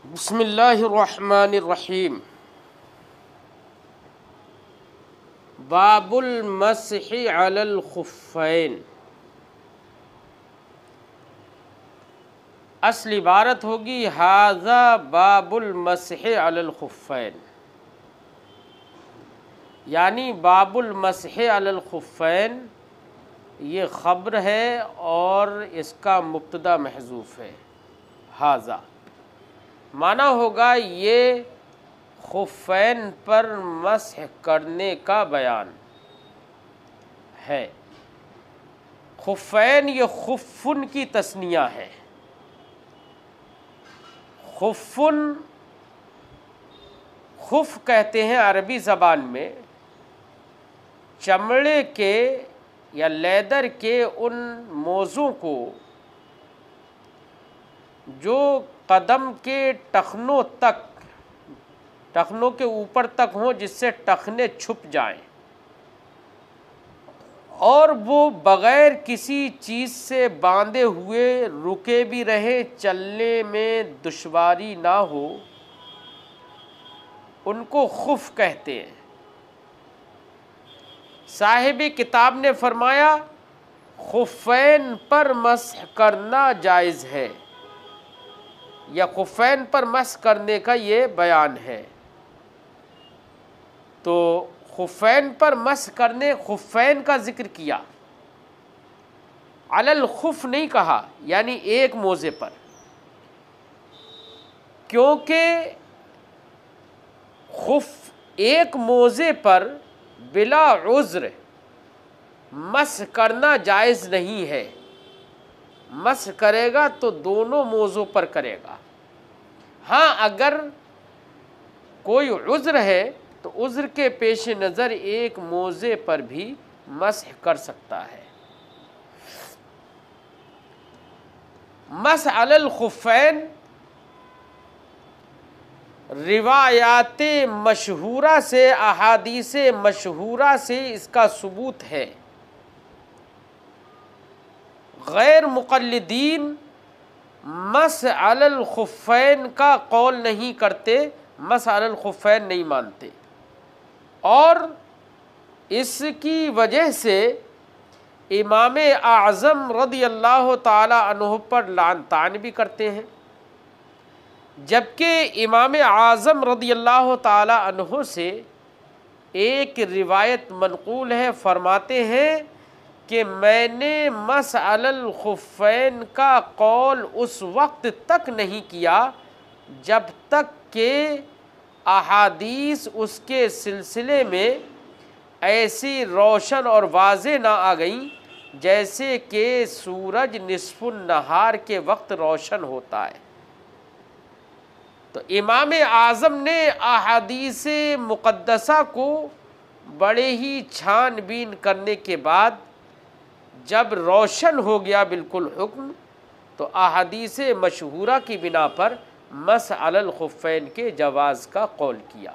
बिस्मिल्लाहिर्रहमानिर्रहीम। बाबुल मस्ही अलल खुफ़ैन। असल इबारत होगी हाज़ा बाबुल मस्ही अलल खुफ़ैन, यानी बाबुल मस्ही अलल खुफ़ैन ये ख़बर है और इसका मुब्तदा महज़ूफ़ है। हाज़ा माना होगा ये खुफ़ैन पर मस्ह करने का बयान है। खुफ़ैन ये खुफ़ुन की तस्निया है। खुफ़ुन खुफ़ कहते हैं अरबी ज़बान में चमड़े के या लेदर के उन मोज़ों को जो कदम के टखनों तक, टखनों के ऊपर तक हों, जिससे टखने छुप जाएं और वो बग़ैर किसी चीज़ से बांधे हुए रुके भी रहे, चलने में दुश्वारी ना हो, उनको खुफ़ कहते हैं। साहिब किताब ने फरमाया खुफ़ैन पर मस्ह करना जायज़ है, या खुफ़ैन पर मस्ह करने का ये बयान है। तो खुफ़ैन पर मस्ह करने, खुफ़ैन का ज़िक्र किया, अलल खुफ़ नहीं कहा, यानी एक मोज़े पर, क्योंकि खुफ़ एक मोज़े पर बिला उज़्र मस्ह करना जायज़ नहीं है। मस्ह करेगा तो दोनों मोज़ों पर करेगा। हाँ, अगर कोई उज़्र है तो उज़्र के पेश नज़र एक मोज़े पर भी मस्ह कर सकता है। मस्ह अलल खुफ़ैन रिवायात मशहूरा से, अहादीस मशहूरा से इसका सबूत है। गैर मुक़ल्लिदीन मस्ह अलल खुफ़ैन का कौल नहीं करते, मस्ह अलल खुफ़ैन नहीं मानते, और इसकी वजह से इमाम आज़म रज़ियल्लाहु ताला अन्हु पर लानतान भी करते हैं। जबकि इमाम आज़म रज़ियल्लाहु ताला अन्हु से एक रिवायत मनक़ूल है, फरमाते हैं कि मैंने मस्ह अलल खुफ़ैन का कौल उस वक्त तक नहीं किया जब तक कि अहादीस उसके सिलसिले में ऐसी रोशन और वाज़े ना आ गई जैसे कि सूरज निस्फ़ुन नहार के वक्त रोशन होता है। तो इमाम आज़म ने अहादीस मुक़द्दसा को बड़े ही छानबीन करने के बाद जब रोशन हो गया बिल्कुल हुक्म, तो अहादीस मशहूरा की बिना पर मस्ह अलल खुफ़ैन के जवाज़ का कौल किया।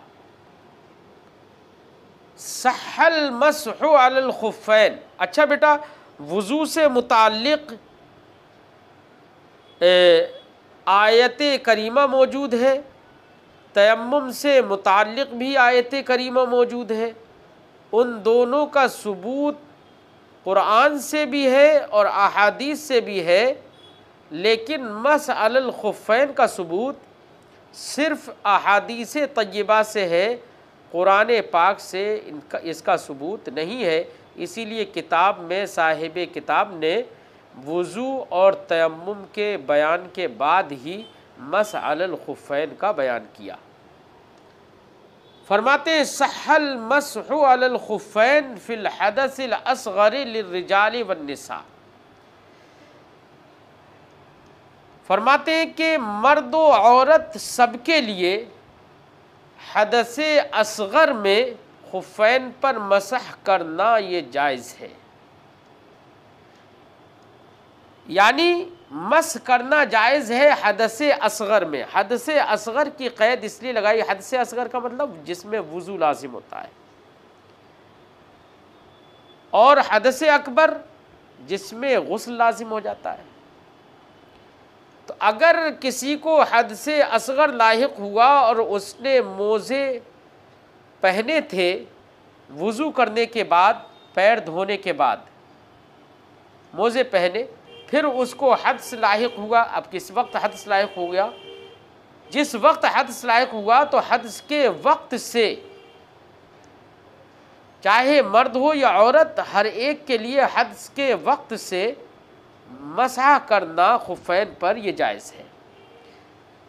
सहल मस्हु अलल खुफ़ैन। अच्छा बेटा, वुज़ू से मुताल्लिक़ आयत करीमा मौजूद है, तयम्मुम से मुताल्लिक़ भी आयत करीमा मौजूद है। उन दोनों का सबूत कुरान से भी है और अहादीस से भी है, लेकिन मस्ह अलल खुफ़ैन का सबूत सिर्फ़ अहादीस तय्यबा से है, कुरान पाक से इसका सबूत नहीं है। इसीलिए किताब में साहिब किताब ने वुज़ू और तयम्मुम के बयान के बाद ही मस्ह अलल खुफ़ैन का बयान किया। फरमाते हैं सहल मस्हु अलल खुफ़ैन फ़िल हदसिल असग़र लिर्रिजाल वन्निसा। फरमाते हैं कि मर्द व औरत सबके लिए हदस असग़र में खुफ़ैन पर मसह करना ये जायज़ है, यानी मस करना जायज़ है हदस असग़र में। हदस असग़र की क़ैद इसलिए लगाई, हदस असग़र का मतलब जिसमें वुज़ू लाजिम होता है, और हदस अकबर जिसमें गुस्ल लाजिम हो जाता है। तो अगर किसी को हद से असगर लाहिक हुआ और उसने मोज़े पहने थे वुज़ू करने के बाद, पैर धोने के बाद मोज़े पहने, फिर उसको हद से लाहिक हुआ। अब किस वक्त हद से लाहिक हो गया? जिस वक्त हद से लाहिक हुआ तो हद के वक्त से, चाहे मर्द हो या औरत, हर एक के लिए हद के वक्त से मसह करना खुफ़ैन पर यह जायज़ है।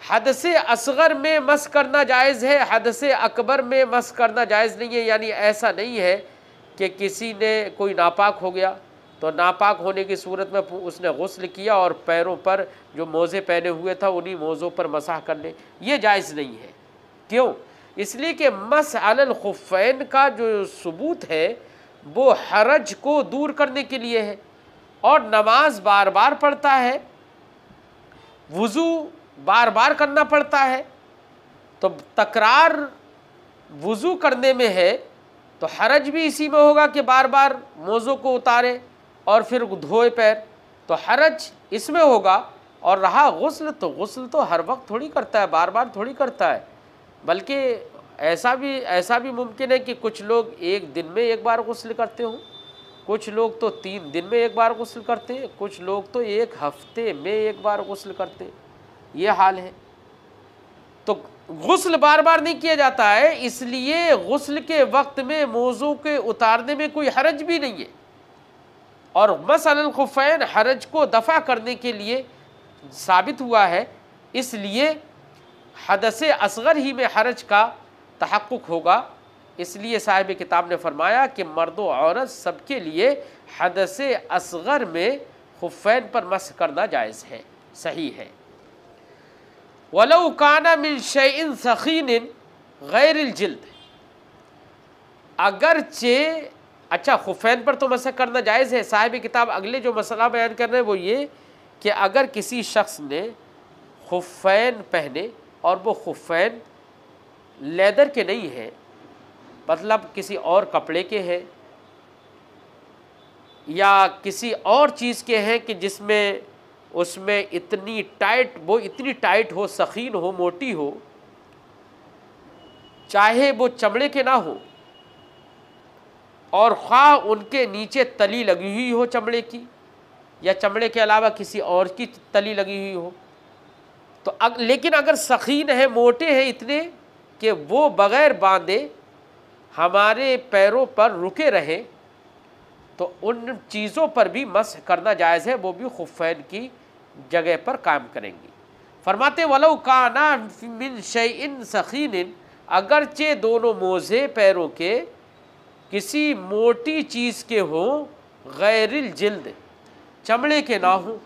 हद से असगर में मस करना जायज़ है, हद से अकबर में मस करना जायज़ नहीं है। यानी ऐसा नहीं है कि किसी ने कोई नापाक हो गया तो नापाक होने की सूरत में उसने गुस्ल किया और पैरों पर जो मोज़े पहने हुए था उन्हीं मोज़ों पर मसाह कर ले, ये जायज़ नहीं है। क्यों? इसलिए कि मस अलल खुफ़ैन का जो सबूत है वो हरज को दूर करने के लिए है, और नमाज बार बार पढ़ता है, वुज़ू बार बार करना पड़ता है, तो तकरार वुज़ू करने में है तो हरज भी इसी में होगा कि बार बार मोज़ों को उतारे और फिर धोए पैर, तो हरज इसमें होगा। और रहा गुस्ल, तो गुस्ल तो हर वक्त थोड़ी करता है, बार बार थोड़ी करता है, बल्कि ऐसा भी मुमकिन है कि कुछ लोग एक दिन में एक बार गुस्ल करते हों, कुछ लोग तो 3 दिन में एक बार गुस्ल करते हैं, कुछ लोग तो 1 हफ्ते में एक बार गुस्ल करते हैं, ये हाल है। तो गुस्ल बार बार नहीं किया जाता है, इसलिए गुस्ल के वक्त में मोज़ों के उतारने में कोई हरज भी नहीं है। और मस अलल खुफ़ैन हरज को दफ़ा करने के लिए साबित हुआ है, इसलिए हदसे असगर ही में हरज का तहक्कुक होगा। इसलिए साहिब किताब ने फरमाया कि मर्द व औरत सबके लिए हदसे असगर में खुफ़ैन पर मस करना जायज़ है, सही है। वलौ काना मिन शैइन सखीन गैरिल जिल्द, अगरचे, अच्छा खुफ़ैन पर तो मस करना जायज़ है। साहिब किताब अगले जो मसला बयान कर रहे हैं वो ये कि अगर किसी शख्स ने खुफ़ैन पहने और वो खुफ़ैन लेदर के नहीं हैं, मतलब किसी और कपड़े के हैं या किसी और चीज़ के हैं कि जिसमें उसमें इतनी टाइट हो, सखीन हो, मोटी हो, चाहे वो चमड़े के ना हो और ख़्वाह उनके नीचे तली लगी हुई हो चमड़े की, या चमड़े के अलावा किसी और की तली लगी हुई हो, तो लेकिन अगर सखीन है, मोटे हैं इतने कि वो बग़ैर बांधे हमारे पैरों पर रुके रहे, तो उन चीज़ों पर भी मस करना जायज़ है, वो भी खुफ़ैन की जगह पर काम करेंगी। फरमाते वलौ काना मिन शैइन सखीन, अगरचे दोनों मोज़े पैरों के किसी मोटी चीज़ के हों, गैरिल जिल्द, चमड़े के ना हो,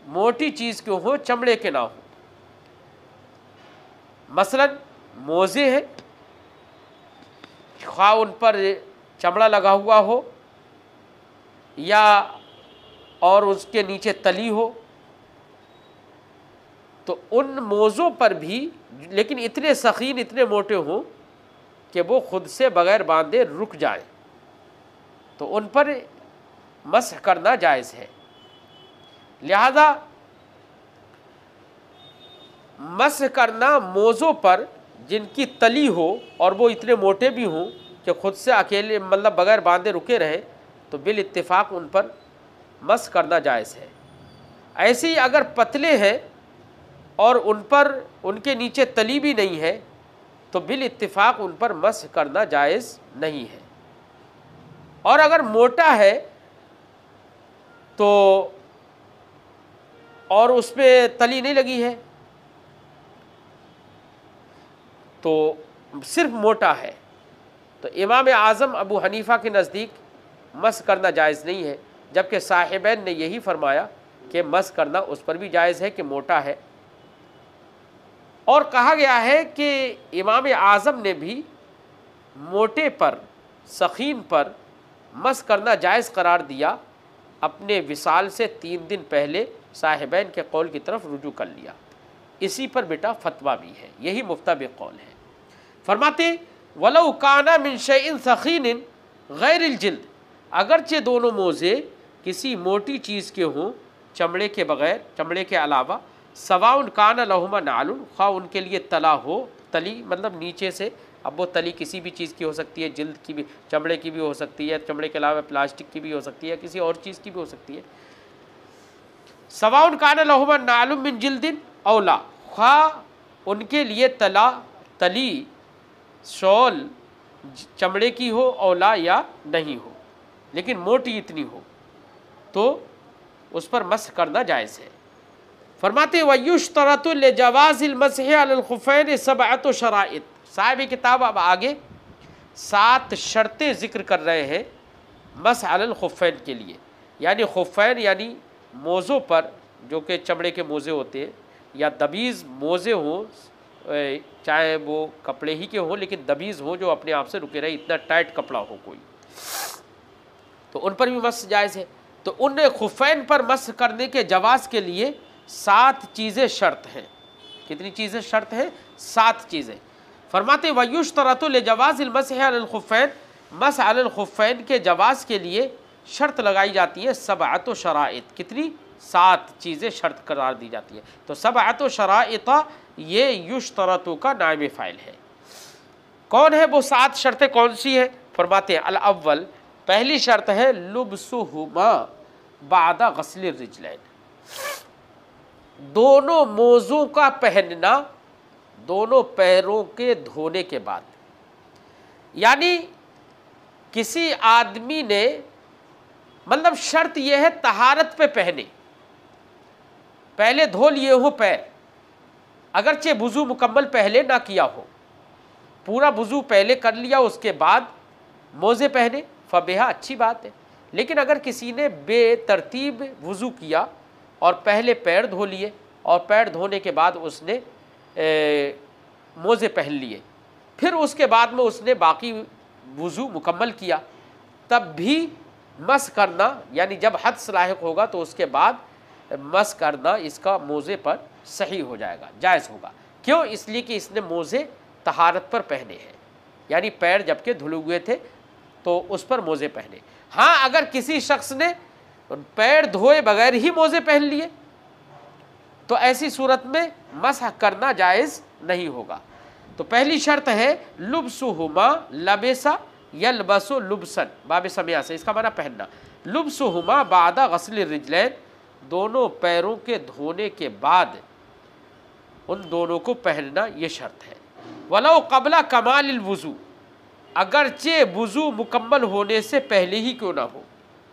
मोटी चीज़ के हो, चमड़े के ना हो। मसलन मोज़े हैं, ख़्वाह उन पर चमड़ा लगा हुआ हो या और उसके नीचे तली हो, तो उन मोज़ों पर भी, लेकिन इतने सखीन, इतने मोटे हों कि वो खुद से बग़ैर बांधे रुक जाए, तो उन पर मस्ह करना जायज़ है। लिहाजा मस्ह करना मोज़ों पर जिनकी तली हो और वो इतने मोटे भी हों कि खुद से अकेले, मतलब बग़ैर बांधे रुके रहें, तो बिल इत्तिफ़ाक़ उन पर मस्ह करना जायज़ है। ऐसे ही अगर पतले हैं और उन पर उनके नीचे तली भी नहीं है, तो बिल इत्तिफ़ाक़ उन पर मस्ह करना जायज़ नहीं है। और अगर मोटा है तो और उसमें तली नहीं लगी है, तो सिर्फ मोटा है, तो इमाम आज़म अबू हनीफ़ा के नज़दीक मस्ह करना जायज़ नहीं है, जबकि साहिबैन ने यही फरमाया कि मस्ह करना उस पर भी जायज़ है कि मोटा है। और कहा गया है कि इमाम आज़म ने भी मोटे पर, सखीन पर मस्ह करना जायज़ करार दिया, अपने विसाल से 3 दिन पहले साहिबैन के कौल की तरफ रुजू कर लिया। इसी पर बेटा फतवा भी है, यही मुफ्तबिक़ कौल है। फरमाते वलौ काना मिन शैइन सखीन गैरिल जिल्द, अगरचे दोनों मोज़े किसी मोटी चीज़ के हों, चमड़े के बगैर, चमड़े के अलावा, सवाउन कान लहुमा नालुन, खा उनके लिए तला हो, तली मतलब नीचे से, अब वो तली किसी भी चीज़ की हो सकती है, जिल्द की भी, चमड़े की भी हो सकती है, चमड़े के अलावा प्लास्टिक की भी हो सकती है, किसी और चीज़ की भी हो सकती है। सवाउन कान लहुमा नालुन मिन जिल्दिन औला, खा उनके लिए तला, तली शॉल चमड़े की हो, औला या नहीं हो, लेकिन मोटी इतनी हो तो उस पर मस्ह करना जायज़ है। फरमाते वयुश्तरतु लिजवाज़िल मस्हि अलल खुफ़ैन सबअतु शराइत। साहिब किताब अब आगे 7 शर्तें ज़िक्र कर रहे हैं मस्ह अलल खुफ़ैन के लिए, यानी खुफ़ैन यानी मोज़ों पर, जो कि चमड़े के मोज़े होते हैं या दबीज़ मोज़े हों, चाहे वो कपड़े ही के हों लेकिन दबीज़ हों जो अपने आप से रुके रहे, इतना टाइट कपड़ा हो कोई, तो उन पर भी मस्ह जायज़ है। तो उन खुफ़ैन पर मस्ह करने के जवाज़ के लिए 7 चीज़ें शर्त हैं। कितनी चीज़ें शर्त हैं? 7 चीज़ें। फरमाते वयुश्तरतु लिजवाज़िल मस्हि अलल खुफ़ैन, मस्ह अलल खुफ़ैन के जवाज़ के लिए शर्त लगाई जाती है सबअतु शराइत। कितनी? 7 चीज़ें शर्त करार दी जाती है। तो सबअतु शराइत ये युश्तरतु का नाइब फ़ाइल है। कौन है वो 7 शर्तें, कौन सी है? फरमाते हैं अल अव्वल, पहली शर्त है लुब्सुहुमा बादा गस्लिर रिजलैन, दोनों मोज़ों का पहनना दोनों पैरों के धोने के बाद। यानी किसी आदमी ने, मतलब शर्त यह है तहारत पे पहने, पहले धो लिए हो पैर, अगरचे वुज़ू मुकम्मल पहले ना किया हो, पूरा वुज़ू पहले कर लिया उसके बाद मोज़े पहने, फ़बिहा, अच्छी बात है। लेकिन अगर किसी ने बेतरतीब वुज़ू किया और पहले पैर धो लिए और पैर धोने के बाद उसने मोज़े पहन लिए, फिर उसके बाद में उसने बाकी वुज़ू मुकम्मल किया, तब भी मस्ह करना, यानी जब हद से लाहिक होगा तो उसके बाद मस्ह करना इसका मोज़े पर सही हो जाएगा, जायज़ होगा। क्यों? इसलिए कि इसने मोज़े तहारत पर पहने हैं, यानी पैर जबकि धुले हुए थे तो उस पर मोज़े पहने। हाँ, अगर किसी शख्स ने पैर धोए बगैर ही मोज़े पहन लिए तो ऐसी सूरत में मस्ह करना जायज़ नहीं होगा। तो पहली शर्त है लुब्सुहुमा, लबेसा यलबसु लुब्सन, बाब समिया से, इसका माना पहनना। लुब्सुहुमा बादा गस्ल रिजलैन, दोनों पैरों के धोने के बाद उन दोनों को पहनना ये शर्त है। वलो क़ब्ला कमालिल वुज़ू, अगरचे वुज़ू मुकम्मल होने से पहले ही क्यों ना हो,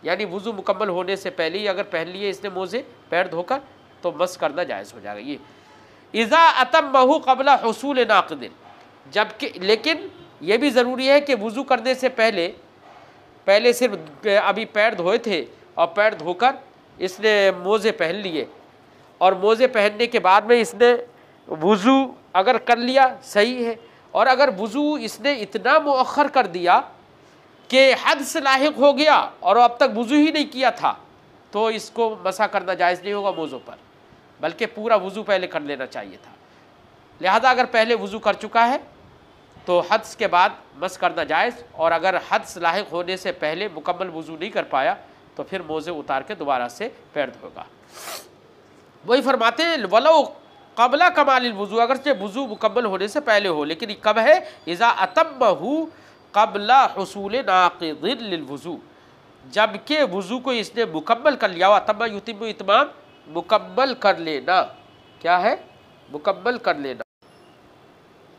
यानी वुज़ू मुकम्मल होने से पहले ही अगर पहन लिए इसने मोज़े पैर धोकर तो मस्ह करना जायज़ हो जाएगा। ये इज़ा अतम्महु क़ब्ला हुसूल नाक़िदिन, जबकि लेकिन ये भी ज़रूरी है कि वुज़ू करने से पहले सिर्फ अभी पैर धोए थे और पैर धोकर इसने मोज़े पहन लिए और मोज़े पहनने के बाद में इसने वुज़ू अगर कर लिया सही है, और अगर वुज़ू इसने इतना मुअख्खर कर दिया कि हद से लाहिक हो गया और अब तक वुज़ू ही नहीं किया था तो इसको मसा करना जायज़ नहीं होगा मोज़ों पर, बल्कि पूरा वुज़ू पहले कर लेना चाहिए था। लिहाजा अगर पहले वुज़ू कर चुका है तो हद के बाद मस करना जायज़, और अगर हद से लाहिक होने से पहले मुकम्मल वुज़ू नहीं कर पाया तो फिर मोज़े उतार के दोबारा से पैर धोगा। वही फरमाते हैं वलो क़ब्ला कमालिल वुज़ू, अगर से वुज़ू मुकम्मल होने से पहले हो, लेकिन कब है? इज़ा अतम्महु क़ब्ला हुसूल नाक़िदिन लिल वुज़ू, जबकि वुज़ू को इसने मुकम्मल कर लिया। अतम्मा युतिम्मु इत्माम, मुकम्मल कर लेना, क्या है? मुकम्मल कर लेना।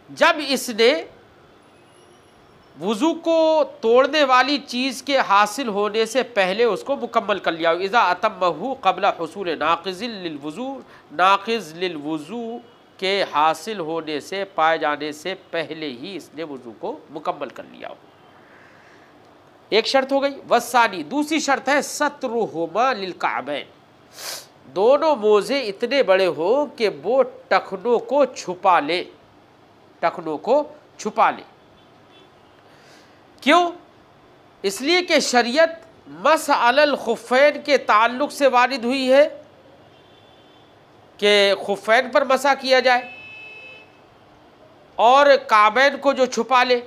जब इसने वुज़ू को तोड़ने वाली चीज़ के हासिल होने से पहले उसको मुकम्मल कर लिया। इज़ा अतम्महु क़ब्ला हुसूल नाक़िज़िन लिल वुज़ू, नाक़िज़ लिल वुज़ू के हासिल होने से, पाए जाने से पहले ही इसने वुज़ू को मुकम्मल कर लिया हो। एक शर्त हो गई। वसानी, दूसरी शर्त है सत्रुहुमा लिल काबैन, दोनों मोज़े इतने बड़े हो कि वो टखनों को छुपा ले, टखनों को छुपा ले। क्यों? इसलिए कि शरीयत मस अलल खुफ़ैन के ताल्लुक़ से वारिद हुई है कि खुफ़ैन पर मसा किया जाए और काबैन को जो छुपा ले।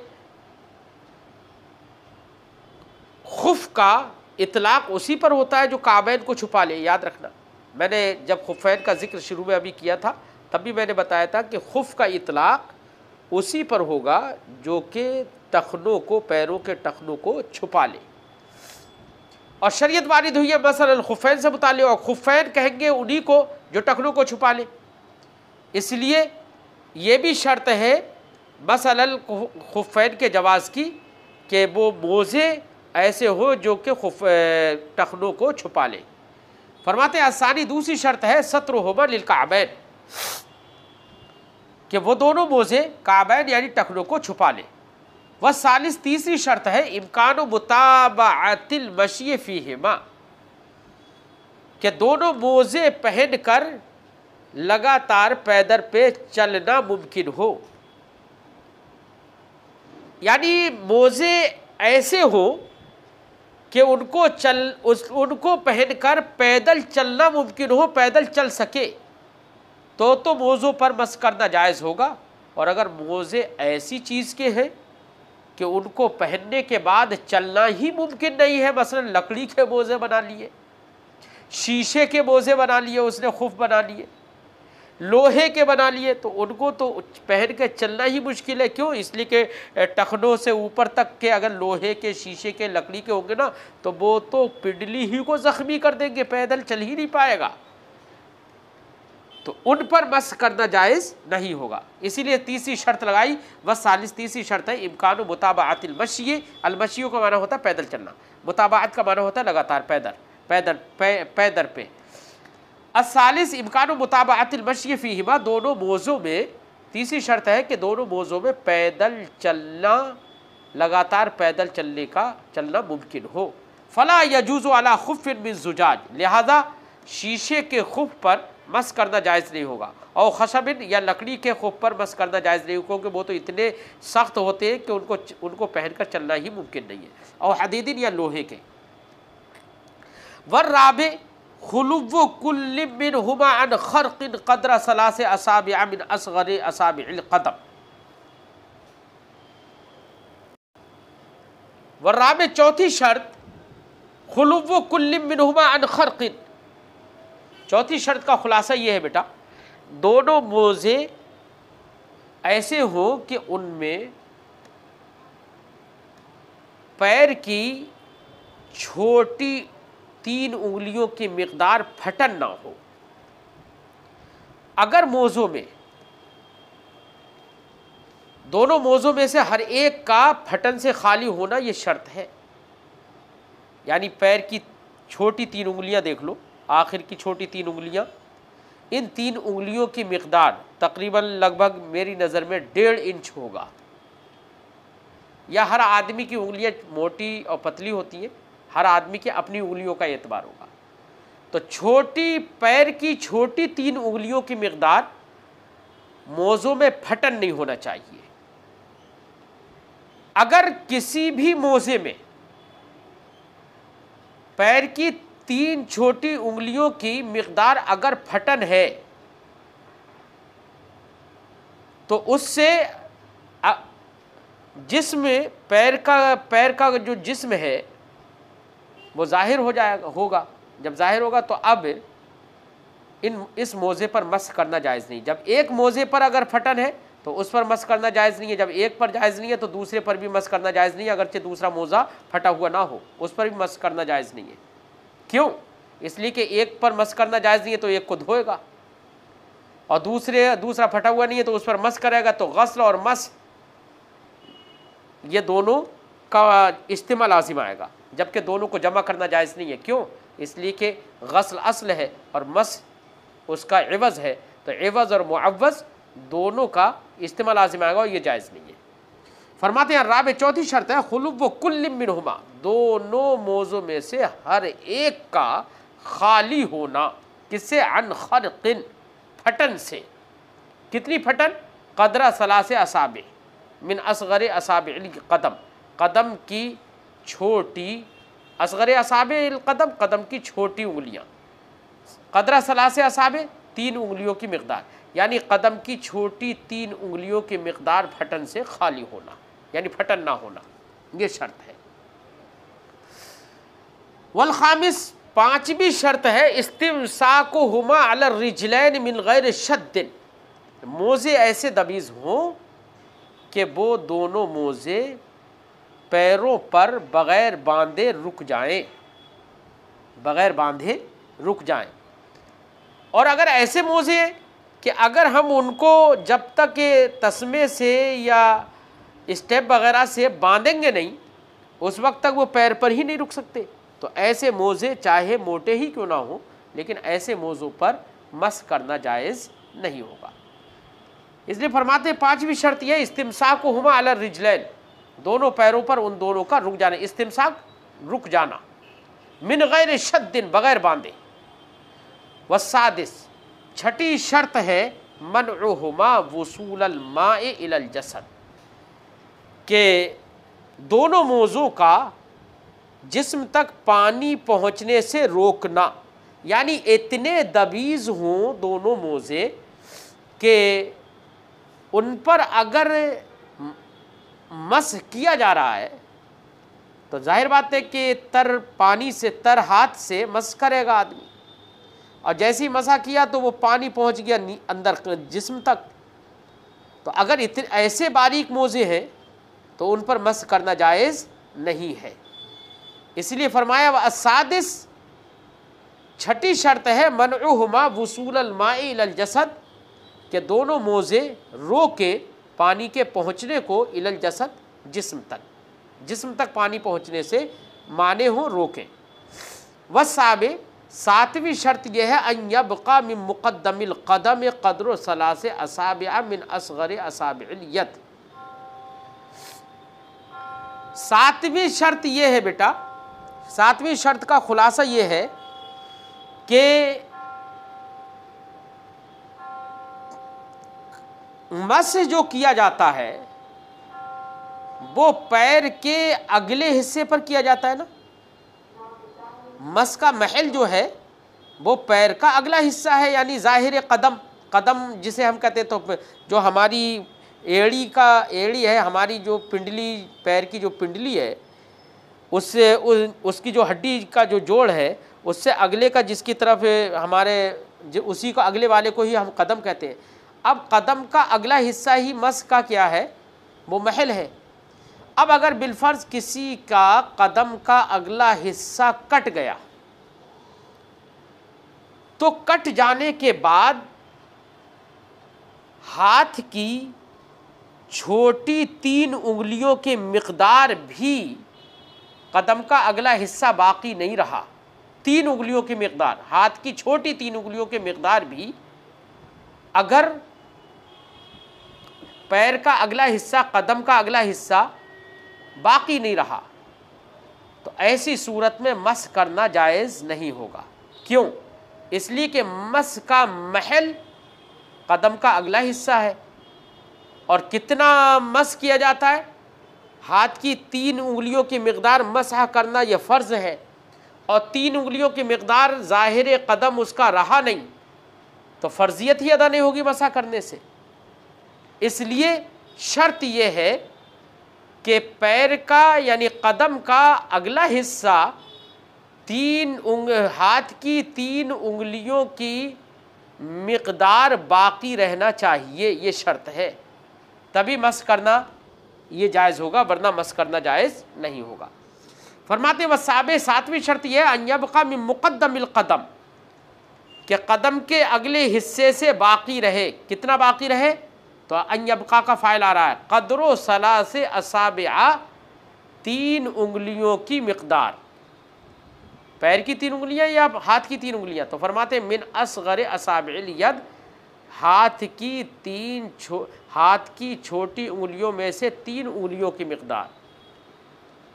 खुफ़ का इतलाक़ उसी पर होता है जो काबैन को छुपा ले, याद रखना। मैंने जब खुफ़ैन का जिक्र शुरू में अभी किया था तब भी मैंने बताया था कि खुफ़ का इतलाक़ उसी पर होगा जो कि टखनों को, पैरों के टखनों को छुपा ले। और शरीयत वारिद हुई है मसलन खुफ़ैन से मुताल्लिक़, और खुफ़ैन कहेंगे उन्हीं को जो टखनों को छुपा ले। इसलिए ये भी शर्त है मसलन खुफ़ैन के जवाज़ की कि वो मोज़े ऐसे हो जो कि टखनों को छुपा ले। फरमाते हैं आसानी दूसरी शर्त है सत्रुहुमा लिल काबैन, कि वो दोनों मोज़े काबैन यानी टखनों को छुपा ले। वह सालिस तीसरी शर्त है इम्कान मुताबाअतिल मशी फ़ीहिमा, कि दोनों मोज़े पहन कर लगातार पैदल पे चलना मुमकिन हो। यानी मोज़े ऐसे हो कि उनको पहनकर पैदल चलना मुमकिन हो, पैदल चल सके, तो मोज़ों पर मस करना जायज़ होगा। और अगर मोज़े ऐसी चीज़ के हैं कि उनको पहनने के बाद चलना ही मुमकिन नहीं है, मसलन लकड़ी के मोज़े बना लिए, शीशे के मोज़े बना लिए, उसने खुफ़ बना लिए, लोहे के बना लिए, तो उनको तो पहन के चलना ही मुश्किल है। क्यों? इसलिए कि टखनों से ऊपर तक के अगर लोहे के, शीशे के, लकड़ी के होंगे ना तो वो तो पिंडली ही को ज़ख्मी कर देंगे, पैदल चल ही नहीं पाएगा, तो उन पर मस करना जायज़ नहीं होगा। इसीलिए तीसरी शर्त लगाई, बस सालिस तीसरी शर्त है इम्कान मुताबाअतिल मशी। अलमशी का माना होता है पैदल चलना, मुताबाअत का माना होता है लगातार पैदल पे। असालिस इम्कान मुताबाअतिल मशी फ़ीहिमा, दोनों मोज़ों में तीसरी शर्त है कि दोनों मोज़ों में पैदल चलना, लगातार पैदल चलना मुमकिन हो। फ़ला यजूज़ु अला खुफ़्फ़िन मिन ज़ुजाज, लिहाजा शीशे के खुफ़ पर मस करना जायज़ नहीं होगा, और खशबिन या लकड़ी के खुफ़ पर मस करना जायज़ नहीं होगा, क्योंकि वो तो इतने सख्त होते हैं कि उनको पहनकर चलना ही मुमकिन नहीं है। और हदीदिन या लोहे के। वर्राबे खुलुव्वु कुल्लि मिनहुमा अन खर्क़िन क़द्र सलासे असाबिअ मिन असग़रि असाबिअल क़दम। वर्राबे चौथी शर्त खुलुव्वु कुल्लि मिनहुमा अन खर्क़िन, चौथी शर्त का खुलासा ये है बेटा, दोनों मोज़े ऐसे हो कि उनमें पैर की छोटी 3 उंगलियों की मिक़दार फटन ना हो। अगर मोज़ों में, दोनों मोज़ों में से हर एक का फटन से खाली होना ये शर्त है, यानी पैर की छोटी 3 उंगलियां देख लो, आखिर की छोटी 3 उंगलियां, इन 3 उंगलियों की मिक़दार तकरीबन लगभग मेरी नज़र में 1.5 इंच होगा। या हर आदमी की उंगलियां मोटी और पतली होती हैं, हर आदमी की अपनी उंगलियों का एतबार होगा। तो छोटी पैर की छोटी 3 उंगलियों की मिक़दार मोज़ों में फटन नहीं होना चाहिए। अगर किसी भी मोज़े में पैर की 3 छोटी उंगलियों की मिक़दार अगर फटन है तो उससे जिस्म, पैर का जो जिस्म है वो ज़ाहिर होगा। जब ज़ाहिर होगा तो अब इस मोज़े पर मस करना जायज़ नहीं। जब एक मोज़े पर अगर फटन है तो उस पर मस करना जायज़ नहीं है, जब एक पर जायज़ नहीं है तो दूसरे पर भी मस करना जायज़ नहीं है, अगरचे दूसरा मोज़ा फटा हुआ ना हो उस पर भी मस करना जायज़ नहीं है। क्यों? इसलिए कि एक पर मस करना जायज़ नहीं है तो एक को धोएगा, और दूसरा फटा हुआ नहीं है तो उस पर मस करेगा, तो गस्ल और मस ये दोनों का इस्तेमाल लाज़िम आएगा, जबकि दोनों को जमा करना जायज़ नहीं है। क्यों? इसलिए कि गस्ल असल है और मस उसका इवज़ है, तो इवज़ और मुअव्वज़ दोनों का इस्तेमाल लाज़िम आएगा और ये जायज़ नहीं है। फरमाते हैं राबे चौथी शर्त है खुलुव्वु कुल्लि मिनहुमा, दोनों मोज़ों में से हर एक का खाली होना, किससे? अन खर्क़िन, फटन से। कितनी फटन? क़द्र सलासे असाबे मिन असग़रि असाबिअल क़दम, कदम की छोटी, असग़रे असाबिअल क़दम, कदम की छोटी उंगलियां, क़द्र सलासे असाबे 3 उंगलियों की मिक़दार, यानी कदम की छोटी 3 उंगलियों की मिक़दार फटन से खाली होना, यानी फटन ना होना, ये शर्त है। वल खामिस, पांचवी शर्त है इस्तिमसाकुहुमा अला रिजलैन मिन गैर शद्दिन, मोज़े ऐसे दबीज़ हों कि वो दोनों मोज़े पैरों पर बग़ैर बांधे रुक जाएं, बग़ैर बांधे रुक जाएं। और अगर ऐसे मोज़े कि अगर हम उनको जब तक ये तस्मे से या स्टेप वगैरह से बांधेंगे नहीं, उस वक्त तक वो पैर पर ही नहीं रुक सकते, तो ऐसे मोज़े चाहे मोटे ही क्यों ना हो, लेकिन ऐसे मोज़ों पर मस करना जायज़ नहीं होगा। इसलिए फरमाते पांचवी शर्त यह इस्तिमसाकुहुमा अला रिजलैन, दोनों पैरों पर उन दोनों का रुक जाना, इस्तिमसाक रुक जाना, मिन गैर शद्दिन बग़ैर बांधे। वस्सादिस, छठी शर्त है मनउहुमा वसूलल माए इलल जसद, के दोनों मोज़ों का जिस्म तक पानी पहुँचने से रोकना, यानी इतने दबीज़ हों दोनों मोज़े कि उन पर अगर मस किया जा रहा है तो जाहिर बात है कि तर पानी से, तर हाथ से मस करेगा आदमी, और जैसे ही मसा किया तो वो पानी पहुंच गया अंदर जिस्म तक। तो अगर इतने ऐसे बारीक मोज़े हैं तो उन पर मस करना जायज़ नहीं है। इसलिए फरमाया अस्सादिस, छठी शर्त है मनउहुमा वसूलल माए इलल जसद, कि दोनों मोज़े रोके पानी के पहुँचने को इलल जसद जिस्म तक, जिस्म तक पानी पहुँचने से माने हों, रोकें। वस्साबे, सातवीं शर्त यह है अन यबका मिन मुक़द्दमिल क़दम क़द्र सलासे असाबिअ मिन असग़र असाबिअल यद। सातवीं शर्त यह है बेटा, सातवीं शर्त का खुलासा यह है कि मस जो किया जाता है वो पैर के अगले हिस्से पर किया जाता है ना। मस का महल जो है वो पैर का अगला हिस्सा है, यानी ज़ाहिर कदम, कदम जिसे हम कहते हैं, तो जो हमारी एड़ी है, हमारी जो पिंडली, पैर की जो पिंडली है, उससे उसकी जो हड्डी का जो जोड़ है उससे अगले का जिसकी तरफ हमारे उसी को अगले वाले को ही हम कदम कहते हैं। अब कदम का अगला हिस्सा ही मस का क्या है, वो महल है। अब अगर बिलफर्ज किसी का कदम का अगला हिस्सा कट गया तो कट जाने के बाद हाथ की छोटी 3 उंगलियों की मिक़दार भी कदम का अगला हिस्सा बाकी नहीं रहा। 3 उंगलियों की मिक़दार, हाथ की छोटी 3 उंगलियों की मिक़दार भी अगर पैर का अगला हिस्सा, कदम का अगला हिस्सा बाकी नहीं रहा तो ऐसी सूरत में मस करना जायज़ नहीं होगा। क्यों? इसलिए कि मस का महल कदम का अगला हिस्सा है। और कितना मस किया जाता है? हाथ की 3 उंगलियों की मिक़दार मसह करना यह फ़र्ज़ है, और 3 उंगलियों की मिक़दार ज़ाहिर कदम उसका रहा नहीं तो फ़र्ज़ियत ही अदा नहीं होगी मसह करने से। इसलिए शर्त यह है कि पैर का यानी कदम का अगला हिस्सा हाथ की 3 उंगलियों की मिक़दार बाकी रहना चाहिए, ये शर्त है, तभी मस करना ये जायज़ होगा, वरना मस करना जायज़ नहीं होगा। फरमाते वसाबे, सातवीं शर्त यह है अन यबका मिन मुक़द्दमिल क़दम, कि कदम के अगले हिस्से से बाकी रहे। कितना बाकी रहे? तो अन यबका का फ़ाइल आ रहा है क़द्रो सलासे असाबिअ, 3 उंगलियों की मिक़दार, पैर की 3 उंगलियां या हाथ की 3 उंगलियां। तो फरमाते मिन असग़र असाबिअल यद, हाथ की छोटी उंगलियों में से 3 उंगलियों की मिक़दार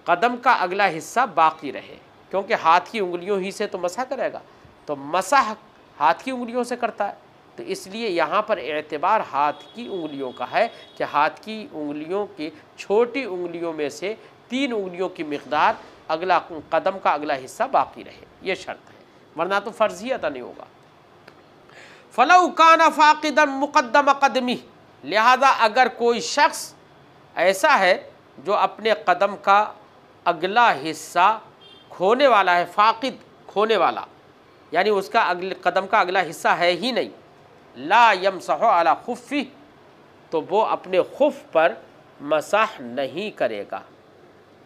कदम का अगला हिस्सा बाकी रहे, क्योंकि हाथ की उंगलियों ही से तो मसह करेगा, तो मसह हाथ की उंगलियों से करता है, तो इसलिए यहाँ पर एतबार हाथ की उंगलियों का है कि हाथ की उंगलियों की छोटी उंगलियों में से 3 उंगलियों की मिक़दार अगला कदम का अगला हिस्सा बाकी रहे, ये शर्त है, वरना तो फ़र्ज़ियत नहीं होगा। फ़लौ कान फ़ाक़िदन मुक़द्दम क़दमी, लिहाजा अगर कोई शख्स ऐसा है जो अपने कदम का अगला हिस्सा खोने वाला है, फ़ाक़िद खोने वाला, यानी उसका अगले कदम का अगला हिस्सा है ही नहीं, ला यमसहु अला खुफ़ी, तो वो अपने खुफ पर मसाह नहीं करेगा,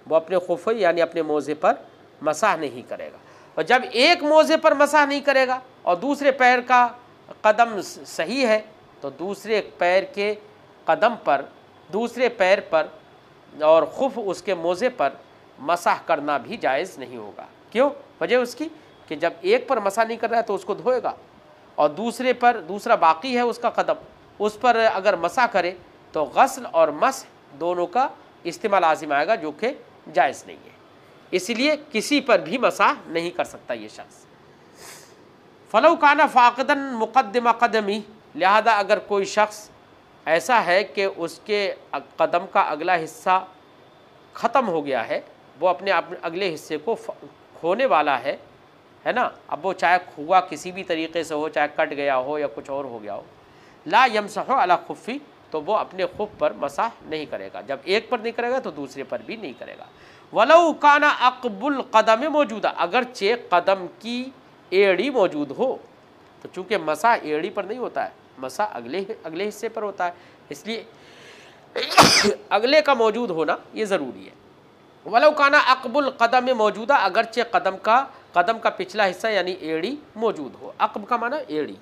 वो अपने खुफ यानी अपने मोज़े पर मसाह नहीं करेगा। और जब एक मोज़े पर मसाह नहीं करेगा और दूसरे पैर का कदम सही है, तो दूसरे पैर के कदम पर, दूसरे पैर पर और खुफ उसके मोज़े पर मसाह करना भी जायज़ नहीं होगा। क्यों? वजह उसकी कि जब एक पर मसाह नहीं कर रहा है तो उसको धोएगा, और दूसरे पर, दूसरा बाकी है उसका कदम, उस पर अगर मसाह करे तो गस्ल और मस्ह दोनों का इस्तेमाल लाज़िम आएगा, जो कि जायज़ नहीं है। इसलिए किसी पर भी मसाह नहीं कर सकता ये शख्स। फ़लौ काना फ़ाक़िदन मुक़द्दिमा क़दमी, लिहाजा अगर कोई शख्स ऐसा है कि उसके कदम का अगला हिस्सा ख़त्म हो गया है, वो अपने अगले हिस्से को खोने वाला है ना, अब वो चाहे हुआ किसी भी तरीक़े से हो, चाहे कट गया हो या कुछ और हो गया हो, ला यमसहु अला खुफ़ी, तो वो अपने खुफ पर मसाह नहीं करेगा। जब एक पर नहीं करेगा तो दूसरे पर भी नहीं करेगा। वलौ काना अक़बुल क़दम मौजूदा, अगरचे कदम की एड़ी मौजूद हो, तो चूँकि मसाह एड़ी पर नहीं होता है, मसाह अगले हिस्से पर होता है, इसलिए अगले का मौजूद होना ये ज़रूरी है। वलौ काना अक़बुल क़दम मौजूदा, अगरचे कदम का पिछला हिस्सा यानी एड़ी मौजूद हो। अक़ब का माना एड़ी।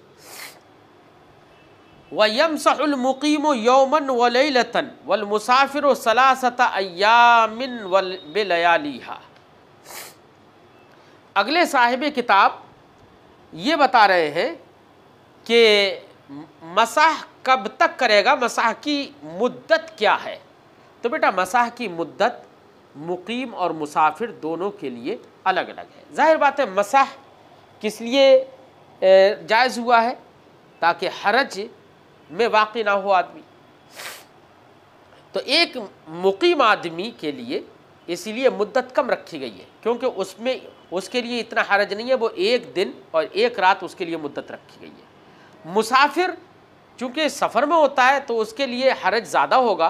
व यमसहुल मुक़ीमु यौमन व लैलतन वल मुसाफिरु सलासत अय्यामिन वल बिलयालिहा। अगले साहिब किताब ये बता रहे हैं कि मसाह कब तक करेगा, मसाह की मुद्दत क्या है। तो बेटा मसाह की मुद्दत मुकीम और मुसाफिर दोनों के लिए अलग अलग है। जाहिर बात है मसाह किस लिए जायज़ हुआ है, ताकि हरज में वाक़ई ना हो आदमी। तो एक मुकीम आदमी के लिए इसलिए मुद्दत कम रखी गई है, क्योंकि उसमें उसके लिए इतना हरज नहीं है, वो एक दिन और एक रात उसके लिए मुद्दत रखी गई है। मुसाफिर चूँकि सफ़र में होता है तो उसके लिए हरज ज़्यादा होगा,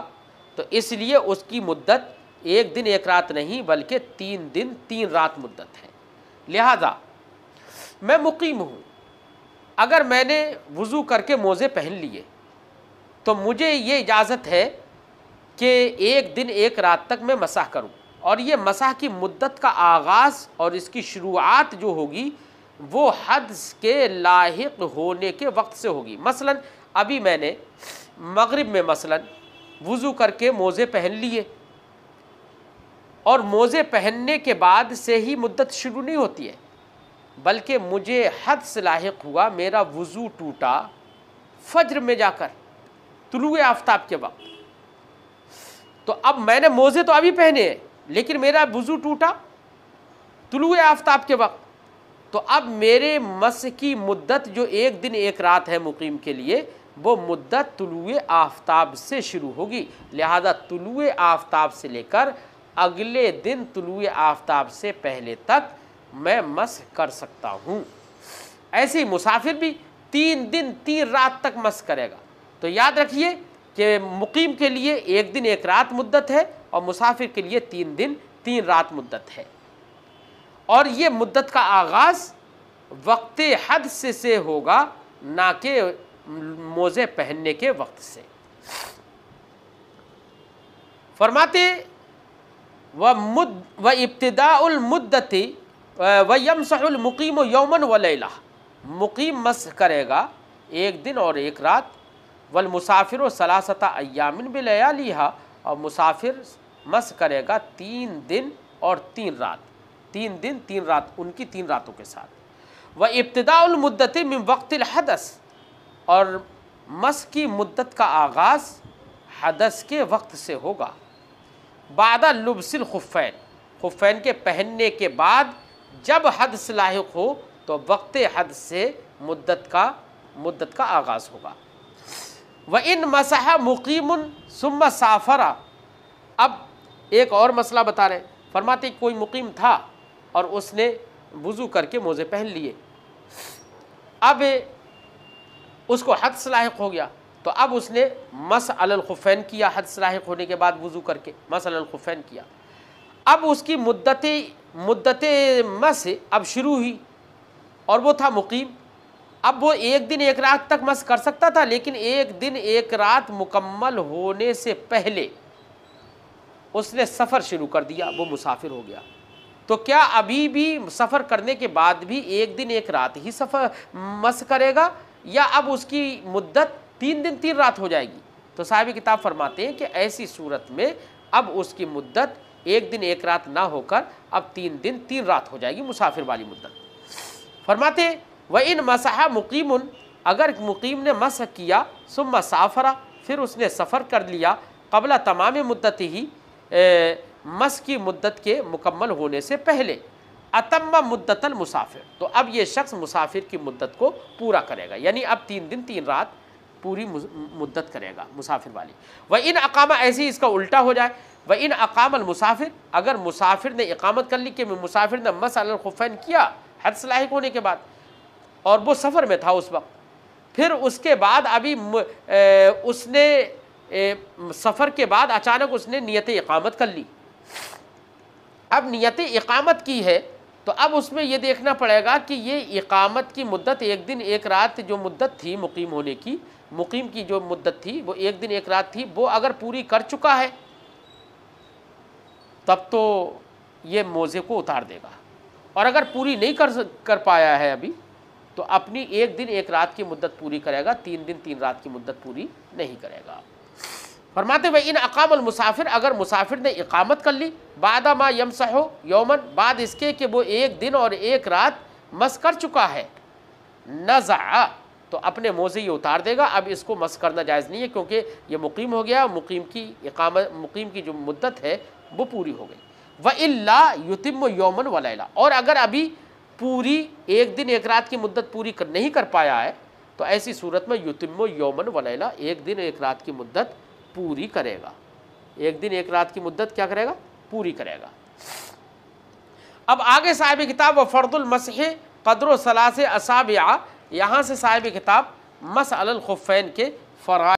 तो इसलिए उसकी मुद्दत एक दिन एक रात नहीं बल्कि 3 दिन 3 रात मुद्दत है। लिहाजा मैं मुकीम हूँ, अगर मैंने वज़ू करके मोज़े पहन लिए तो मुझे ये इजाज़त है कि एक दिन एक रात तक मैं मसाह करूँ, और ये मसाह की मुद्दत का आगाज़ और इसकी शुरुआत जो होगी वो हद के लाहिक होने के वक्त से होगी। मसलन अभी मैंने मगरिब में मसलन वज़ू करके मोज़े पहन लिए, और मोज़े पहनने के बाद से ही मुद्दत शुरू नहीं होती है, बल्कि मुझे हद से लाहिक हुआ, मेरा वज़ू टूटा फज्र में जाकर तुलुए आफ्ताब के वक्त। तो अब मैंने मोज़े तो अभी पहने हैं, लेकिन मेरा वज़ू टूटा तुलुए आफ्ताब के वक्त, तो अब मेरे मस की मुद्दत जो एक दिन एक रात है मुकीम के लिए, वो मुद्दत तुलुए आफ्ताब से शुरू होगी। लिहाजा तुलुए आफ्ताब से लेकर अगले दिन तुलुए आफ्ताब से पहले तक मैं मस कर सकता हूँ। ऐसे ही मुसाफिर भी 3 दिन 3 रात तक मस करेगा। तो याद रखिए कि मुकीम के लिए एक दिन एक रात मुद्दत है और मुसाफिर के लिए 3 दिन 3 रात मुद्दत है, और ये मुद्दत का आगाज़ वक्त हद से होगा, ना कि मोज़े पहनने के वक्त से। फरमाते व इब्तिदाउल मुद्दती व यमसहुल मुकीम यौमन व लैला, मुकीम मस करेगा एक दिन और एक रात, वल मुसाफिर सलासता अय्यामिन बिलयालिहा, और मुसाफिर मस करेगा 3 दिन और 3 रात, 3 दिन 3 रात उनकी 3 रातों के साथ। व इब्तिदाउल मुद्दती मिन वक्तिल हदस, और मस की मुद्दत का आगाज़ हदस के वक्त से होगा। बादा लुब्सिल खुफ़ैन, खुफ़ैन के पहनने के बाद जब हद से लाहिक हो तो वक्त हद से मुद्दत का आगाज़ होगा। व इन मसह मुकीमुन सुम्मा साफरा, अब एक और मसला बता रहे, फरमाते कोई मुकीम था और उसने वज़ू करके मोज़े पहन लिए, अब उसको हद से लाहिक हो गया, तो अब उसने मस अलल खुफ़ैन किया, हद से लाहिक होने के बाद वज़ू करके मस अलल खुफ़ैन किया। अब उसकी मुद्दत मस अब शुरू हुई और वो था मुकीम। अब वो एक दिन एक रात तक मस कर सकता था, लेकिन एक दिन एक रात मुकम्मल होने से पहले उसने सफ़र शुरू कर दिया, वो मुसाफिर हो गया। तो क्या अभी भी सफ़र करने के बाद भी एक दिन एक रात ही सफ़र मस करेगा, या अब उसकी मुद्दत 3 दिन 3 रात हो जाएगी? तो साहिब किताब फरमाते हैं कि ऐसी सूरत में अब उसकी मुद्दत एक दिन एक रात ना होकर अब 3 दिन 3 रात हो जाएगी, मुसाफिर वाली मुद्दत। फरमाते व इन मसहा मुकीमुन, अगर मुकीम ने मस किया, सुम्मा साफरा, फिर उसने सफ़र कर लिया, क़ब्ला तमाम मुद्दत ही मस की मुद्दत के मुकम्मल होने से पहले, अतम्मा मुद्दतल मुसाफिर, तो अब ये शख्स मुसाफिर की मुद्दत को पूरा करेगा, यानी अब 3 दिन 3 रात पूरी मुद्दत करेगा मुसाफिर वाली। व इन अकामा, ऐसे ही इसका उल्टा हो जाए, व इन अकामल मुसाफिर, अगर मुसाफिर ने इकामत कर ली कि मुसाफिर ने मस अलल खुफ़ैन किया हद से लाहिक होने के बाद, और वो सफ़र में था उस वक्त, फिर उसके बाद अभी उसने सफ़र के बाद अचानक उसने नियत इकामत कर ली। अब नियत इकामत की है तो अब उसमें ये देखना पड़ेगा कि ये इकामत की मुद्दत एक दिन एक रात जो मुद्दत थी मुकीम होने की, मुकीम की जो मुद्दत थी वो एक दिन एक रात थी, वो अगर पूरी कर चुका है तब तो ये मोज़े को उतार देगा, और अगर पूरी नहीं कर पाया है अभी तो अपनी एक दिन एक रात की मुद्दत पूरी करेगा, 3 दिन 3 रात की मुद्दत पूरी नहीं करेगा। फरमाते वे इन अकामल मुसाफिर, अगर मुसाफिर ने इकामत कर ली, बादा मा यमसहो यौमन, बाद इसके कि वो एक दिन और एक रात मस कर चुका है, नज़ा, तो अपने मोज़े ये उतार देगा, अब इसको मस करना जायज़ नहीं है क्योंकि ये मुकीम हो गया, मुकीम की जो मुद्दत है वो पूरी हो गई। व इल्ला युतिम्मु यौमन व लैला, और अगर अभी पूरी एक दिन एक रात की मुद्दत पूरी नहीं कर पाया है तो ऐसी सूरत में युतिम्मु यौमन व लैला, एक दिन एक रात की मुद्दत पूरी करेगा, एक दिन एक रात की मुद्दत क्या करेगा, पूरी करेगा। अब आगे साहिब किताब व फर्दुल मसह क़द्र सलासे असाबिआ, यहाँ से साहिब किताब मस अलल खुफ़ैन के फ़राइज़